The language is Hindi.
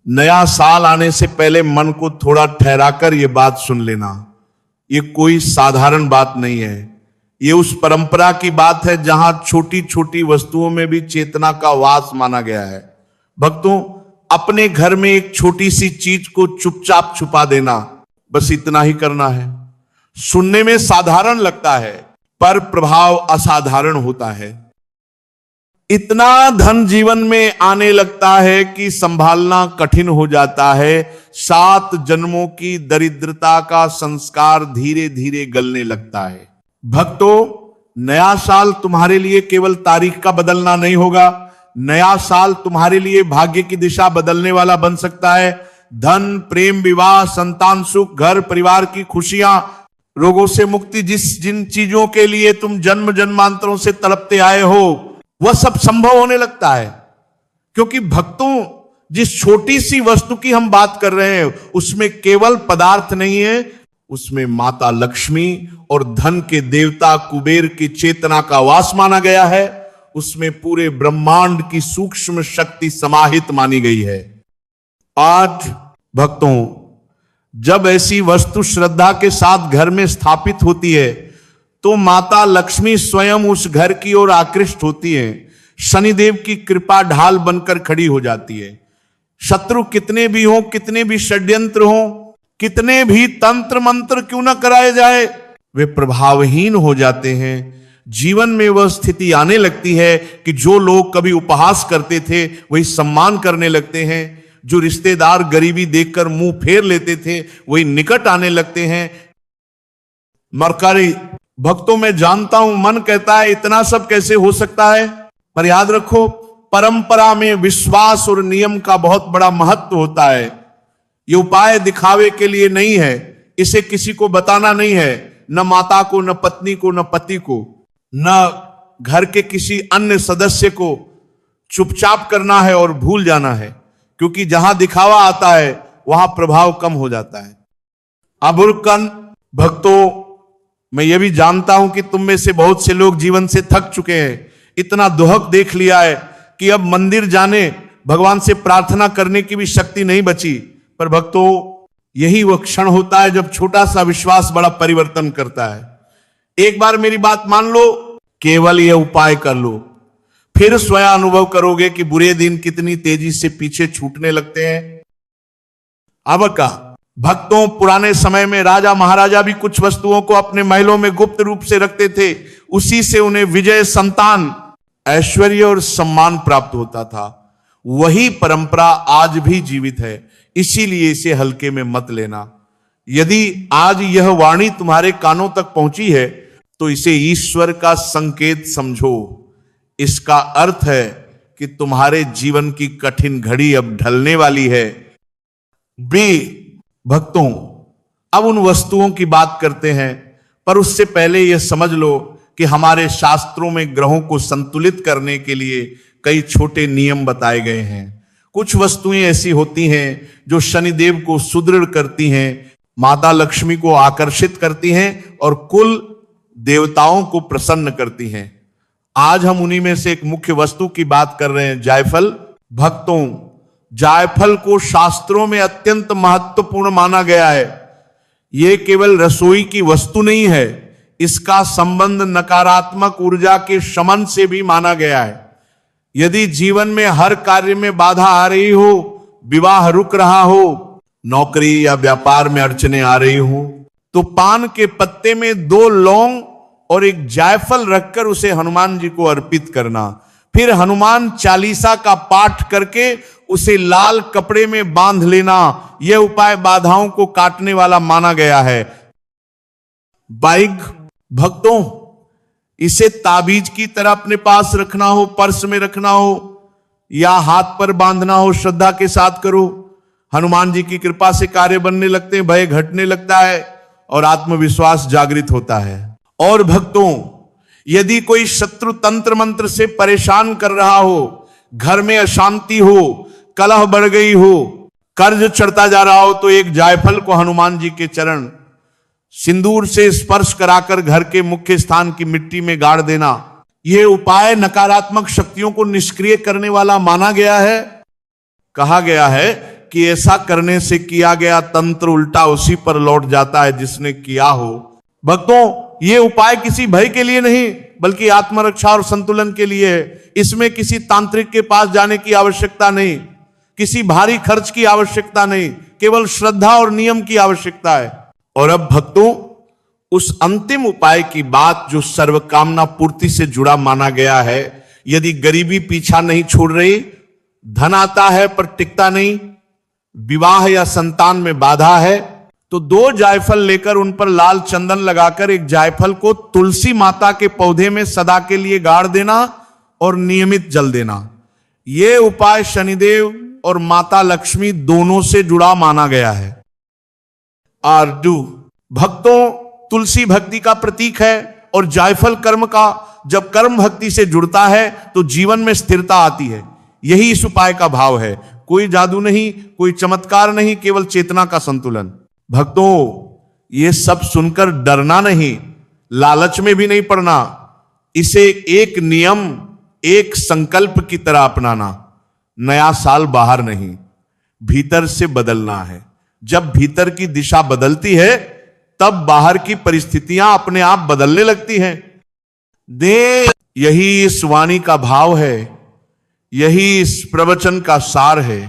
नया साल आने से पहले मन को थोड़ा ठहराकर ये बात सुन लेना। ये कोई साधारण बात नहीं है। ये उस परंपरा की बात है जहां छोटी छोटी वस्तुओं में भी चेतना का वास माना गया है। भक्तों, अपने घर में एक छोटी सी चीज को चुपचाप छुपा देना, बस इतना ही करना है। सुनने में साधारण लगता है पर प्रभाव असाधारण होता है। इतना धन जीवन में आने लगता है कि संभालना कठिन हो जाता है। 7 जन्मों की दरिद्रता का संस्कार धीरे धीरे गलने लगता है। भक्तों, नया साल तुम्हारे लिए केवल तारीख का बदलना नहीं होगा। नया साल तुम्हारे लिए भाग्य की दिशा बदलने वाला बन सकता है। धन, प्रेम, विवाह, संतान सुख, घर परिवार की खुशियां, रोगों से मुक्ति, जिन चीजों के लिए तुम जन्म जन्मांतरों से तड़पते आए हो, वह सब संभव होने लगता है। क्योंकि भक्तों, जिस छोटी सी वस्तु की हम बात कर रहे हैं उसमें केवल पदार्थ नहीं है, उसमें माता लक्ष्मी और धन के देवता कुबेर की चेतना का वास माना गया है। उसमें पूरे ब्रह्मांड की सूक्ष्म शक्ति समाहित मानी गई है। आज भक्तों, जब ऐसी वस्तु श्रद्धा के साथ घर में स्थापित होती है तो माता लक्ष्मी स्वयं उस घर की ओर आकृष्ट होती है। शनिदेव की कृपा ढाल बनकर खड़ी हो जाती है। शत्रु कितने भी हो, कितने भी षड्यंत्र हो, कितने भी तंत्र मंत्र क्यों न कराए जाए, वे प्रभावहीन हो जाते हैं। जीवन में वह स्थिति आने लगती है कि जो लोग कभी उपहास करते थे वही सम्मान करने लगते हैं। जो रिश्तेदार गरीबी देखकर मुंह फेर लेते थे वही निकट आने लगते हैं। मरकारी भक्तों, मैं जानता हूं मन कहता है इतना सब कैसे हो सकता है, पर याद रखो, परंपरा में विश्वास और नियम का बहुत बड़ा महत्व होता है। ये उपाय दिखावे के लिए नहीं है, इसे किसी को बताना नहीं है, न माता को, न पत्नी को, न पति को, न घर के किसी अन्य सदस्य को। चुपचाप करना है और भूल जाना है, क्योंकि जहां दिखावा आता है वहां प्रभाव कम हो जाता है। अबुरकन भक्तों, मैं ये भी जानता हूं कि तुम में से बहुत से लोग जीवन से थक चुके हैं। इतना दुहक देख लिया है कि अब मंदिर जाने, भगवान से प्रार्थना करने की भी शक्ति नहीं बची। पर भक्तों, यही वह क्षण होता है जब छोटा सा विश्वास बड़ा परिवर्तन करता है। एक बार मेरी बात मान लो, केवल यह उपाय कर लो, फिर स्वयं अनुभव करोगे कि बुरे दिन कितनी तेजी से पीछे छूटने लगते हैं। अब का भक्तों, पुराने समय में राजा महाराजा भी कुछ वस्तुओं को अपने महलों में गुप्त रूप से रखते थे। उसी से उन्हें विजय, संतान, ऐश्वर्य और सम्मान प्राप्त होता था। वही परंपरा आज भी जीवित है, इसीलिए इसे हल्के में मत लेना। यदि आज यह वाणी तुम्हारे कानों तक पहुंची है तो इसे ईश्वर का संकेत समझो। इसका अर्थ है कि तुम्हारे जीवन की कठिन घड़ी अब ढलने वाली है। भक्तों, अब उन वस्तुओं की बात करते हैं, पर उससे पहले यह समझ लो कि हमारे शास्त्रों में ग्रहों को संतुलित करने के लिए कई छोटे नियम बताए गए हैं। कुछ वस्तुएं ऐसी होती हैं जो शनिदेव को सुदृढ़ करती हैं, माता लक्ष्मी को आकर्षित करती हैं और कुल देवताओं को प्रसन्न करती हैं। आज हम उन्हीं में से एक मुख्य वस्तु की बात कर रहे हैं, जायफल। भक्तों, जायफल को शास्त्रों में अत्यंत महत्वपूर्ण माना गया है। यह केवल रसोई की वस्तु नहीं है, इसका संबंध नकारात्मक ऊर्जा के शमन से भी माना गया है। यदि जीवन में हर कार्य में बाधा आ रही हो, विवाह रुक रहा हो, नौकरी या व्यापार में अड़चने आ रही हो, तो पान के पत्ते में 2 लौंग और एक जायफल रखकर उसे हनुमान जी को अर्पित करना। फिर हनुमान चालीसा का पाठ करके उसे लाल कपड़े में बांध लेना। यह उपाय बाधाओं को काटने वाला माना गया है। भक्तों, इसे ताबीज की तरह अपने पास रखना हो, पर्स में रखना हो या हाथ पर बांधना हो, श्रद्धा के साथ करो। हनुमान जी की कृपा से कार्य बनने लगते हैं, भय घटने लगता है और आत्मविश्वास जागृत होता है। और भक्तों, यदि कोई शत्रु तंत्र मंत्र से परेशान कर रहा हो, घर में अशांति हो, कलह बढ़ गई हो, कर्ज चढ़ता जा रहा हो, तो एक जायफल को हनुमान जी के चरण सिंदूर से स्पर्श कराकर घर के मुख्य स्थान की मिट्टी में गाड़ देना। यह उपाय नकारात्मक शक्तियों को निष्क्रिय करने वाला माना गया है। कहा गया है कि ऐसा करने से किया गया तंत्र उल्टा उसी पर लौट जाता है जिसने किया हो। भक्तों, ये उपाय किसी भय के लिए नहीं बल्कि आत्मरक्षा और संतुलन के लिए है। इसमें किसी तांत्रिक के पास जाने की आवश्यकता नहीं, किसी भारी खर्च की आवश्यकता नहीं, केवल श्रद्धा और नियम की आवश्यकता है। और अब भक्तों, उस अंतिम उपाय की बात जो सर्वकामना पूर्ति से जुड़ा माना गया है। यदि गरीबी पीछा नहीं छोड़ रही, धन आता है पर टिकता नहीं, विवाह या संतान में बाधा है, तो 2 जायफल लेकर उन पर लाल चंदन लगाकर एक जायफल को तुलसी माता के पौधे में सदा के लिए गाड़ देना और नियमित जल देना। यह उपाय शनिदेव और माता लक्ष्मी दोनों से जुड़ा माना गया है। आरडू भक्तों, तुलसी भक्ति का प्रतीक है और जायफल कर्म का। जब कर्म भक्ति से जुड़ता है तो जीवन में स्थिरता आती है। यही इस उपाय का भाव है। कोई जादू नहीं, कोई चमत्कार नहीं, केवल चेतना का संतुलन। भक्तों, ये सब सुनकर डरना नहीं, लालच में भी नहीं पड़ना। इसे एक नियम, एक संकल्प की तरह अपनाना। नया साल बाहर नहीं, भीतर से बदलना है। जब भीतर की दिशा बदलती है तब बाहर की परिस्थितियां अपने आप बदलने लगती हैं। यही इस वाणी का भाव है, यही इस प्रवचन का सार है।